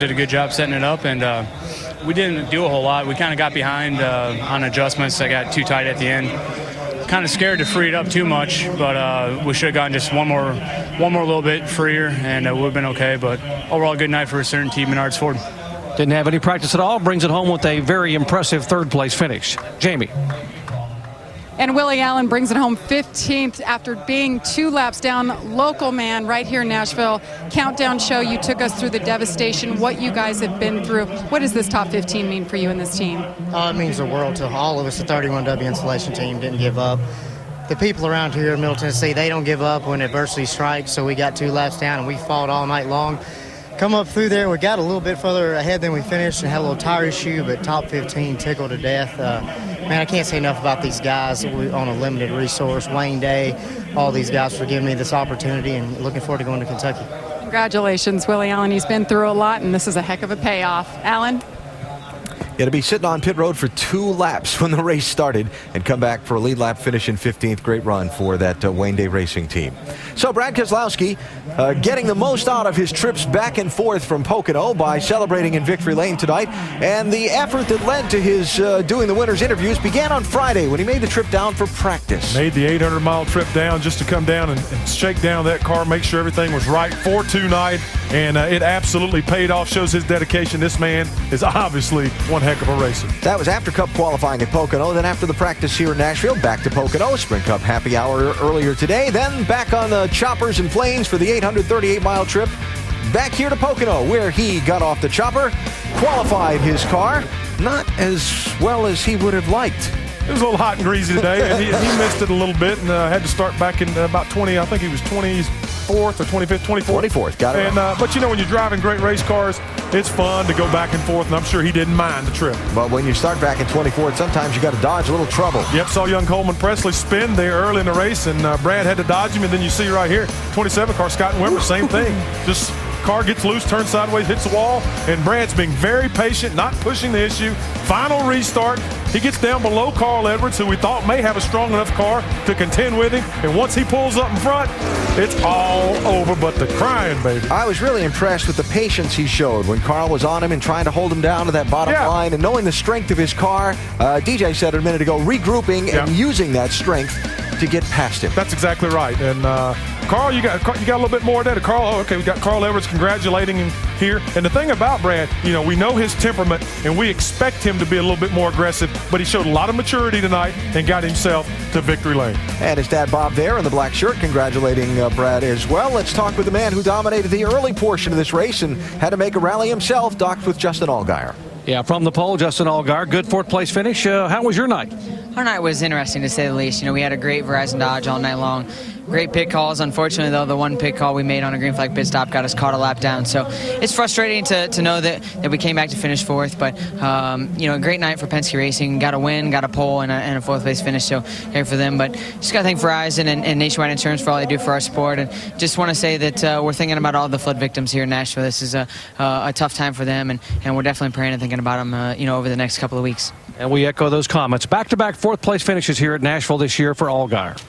Did a good job setting it up, and we didn't do a whole lot. We kind of got behind on adjustments. I got too tight at the end. Kind of scared to free it up too much, but we should have gotten just one more little bit freer, and it would have been okay. But overall, good night for a certain team, Menards Ford. Didn't have any practice at all. Brings it home with a very impressive third-place finish. Jamie. And Willie Allen brings it home 15th after being 2 laps down. Local man right here in Nashville. Countdown show, you took us through the devastation, what you guys have been through. What does this top 15 mean for you and this team? It means the world to all of us. The 31W installation team didn't give up. The people around here in Middle Tennessee, they don't give up when adversity strikes, so we got 2 laps down and we fought all night long. Come up through there, we got a little bit further ahead than we finished and had a little tire issue, but top 15 tickled to death. Man, I can't say enough about these guys on a limited resource. Wayne Day, all these guys for giving me this opportunity, and looking forward to going to Kentucky. Congratulations, Willie Allen. He's been through a lot, and this is a heck of a payoff. Allen? Yeah, to be sitting on pit road for 2 laps when the race started and come back for a lead lap finish in 15th. Great run for that Wayne Day Racing team. So Brad Keselowski getting the most out of his trips back and forth from Pocono by celebrating in Victory Lane tonight. And the effort that led to his doing the winners interviews began on Friday when he made the trip down for practice. Made the 800-mile trip down just to come down and shake down that car, make sure everything was right for tonight. And it absolutely paid off, shows his dedication. This man is obviously one heck of a racer. That was after Cup qualifying at Pocono. Then after the practice here in Nashville, back to Pocono. Sprint Cup happy hour earlier today. Then back on the choppers and planes for the 838-mile trip. Back here to Pocono, where he got off the chopper, qualified his car. Not as well as he would have liked. It was a little hot and greasy today, and he missed it a little bit and had to start back in about 20. I think he was 24th or 25th, 24th. Got it. And but you know, when you're driving great race cars, it's fun to go back and forth, and I'm sure he didn't mind the trip. But when you start back in 24th, sometimes you got to dodge a little trouble. Yep, saw young Coleman Presley spin there early in the race, and Brad had to dodge him, and then you see right here, 27 car, Scott and Wimmer, same thing. Just car gets loose, turns sideways, hits the wall, and Brad's being very patient, not pushing the issue. Final restart. He gets down below Carl Edwards, who we thought may have a strong enough car to contend with him. And once he pulls up in front, it's all over but the crying, baby. I was really impressed with the patience he showed when Carl was on him and trying to hold him down to that bottom line, and knowing the strength of his car. DJ said it a minute ago, regrouping and using that strength to get past him. That's exactly right. And Carl, you got a little bit more there to Carl. Oh, okay, we got Carl Edwards congratulating him here. And the thing about Brad, you know, we know his temperament, and we expect him to be a little bit more aggressive, but he showed a lot of maturity tonight and got himself to victory lane. And his dad Bob there in the black shirt congratulating Brad as well. Let's talk with the man who dominated the early portion of this race and had to make a rally himself, docked with Justin Allgaier. Yeah, from the pole, Justin Allgaier, good 4th place finish. How was your night? Our night was interesting, to say the least. You know, we had a great Verizon Dodge all night long. Great pit calls. Unfortunately, though, the one pit call we made on a green flag pit stop got us caught a lap down. So it's frustrating to know that we came back to finish 4th. But, you know, a great night for Penske Racing. Got a win, got a pole, and a 4th place finish. So here for them. But just got to thank Verizon and Nationwide Insurance for all they do for our sport. And just want to say that we're thinking about all the flood victims here in Nashville. This is a tough time for them. And we're definitely praying and thinking about them, you know, over the next couple of weeks. And we echo those comments. Back-to-back 4th place finishes here at Nashville this year for Allgaier.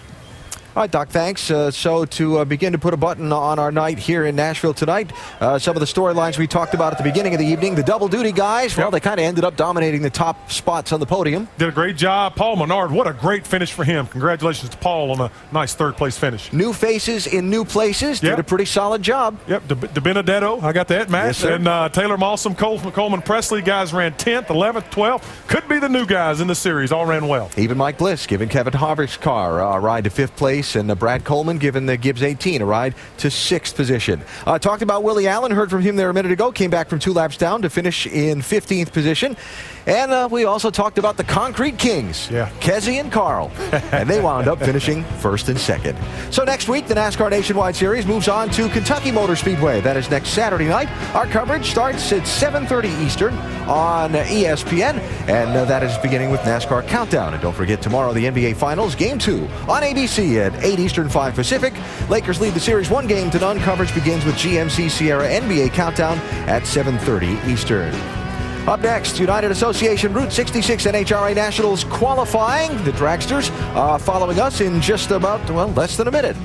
All right, Doc, thanks. So to begin to put a button on our night here in Nashville tonight, some of the storylines we talked about at the beginning of the evening, the double-duty guys, well, they kind of ended up dominating the top spots on the podium. Did a great job. Paul Menard, what a great finish for him. Congratulations to Paul on a nice 3rd-place finish. New faces in new places. Did a pretty solid job. Yep, De Benedetto, I got that, Matt. Yes, sir. And Taylor Mawson, Coleman Presley, guys ran 10th, 11th, 12th. Could be the new guys in the series. All ran well. Even Mike Bliss giving Kevin Harvick's car a ride to 5th place, and Brad Coleman giving the Gibbs 18 a ride to 6th position. Talked about Willie Allen, heard from him there a minute ago, came back from 2 laps down to finish in 15th position. And we also talked about the Concrete Kings, Kezzy and Carl, and they wound up finishing 1st and 2nd. So next week, the NASCAR Nationwide Series moves on to Kentucky Motor Speedway. That is next Saturday night. Our coverage starts at 7:30 Eastern on ESPN, and that is beginning with NASCAR Countdown. And don't forget, tomorrow, the NBA Finals, Game 2 on ABC at 8 Eastern, 5 Pacific. Lakers lead the series 1-0. Coverage begins with GMC Sierra NBA Countdown at 7:30 Eastern. Up next, United Association Route 66 NHRA Nationals qualifying. The Dragsters following us in just about, well, less than a minute.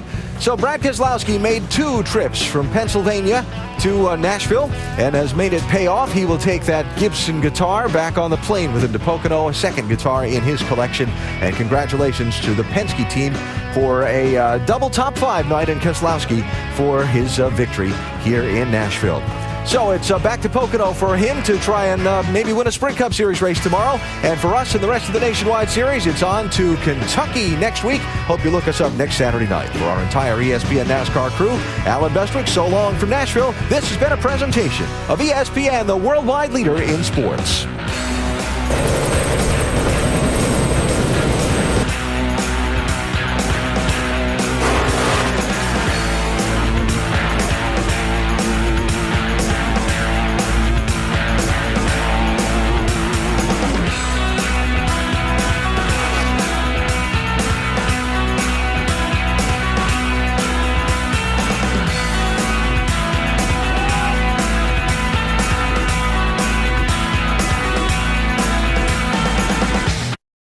So Brad Keselowski made 2 trips from Pennsylvania to Nashville and has made it pay off. He will take that Gibson guitar back on the plane with him to Pocono, a second guitar in his collection. And congratulations to the Penske team for a double top 5 night, and Keselowski for his victory here in Nashville. So it's back to Pocono for him to try and maybe win a Sprint Cup Series race tomorrow. And for us and the rest of the Nationwide Series, it's on to Kentucky next week. Hope you look us up next Saturday night. For our entire ESPN NASCAR crew, Alan Bestwick, so long from Nashville. This has been a presentation of ESPN, the worldwide leader in sports.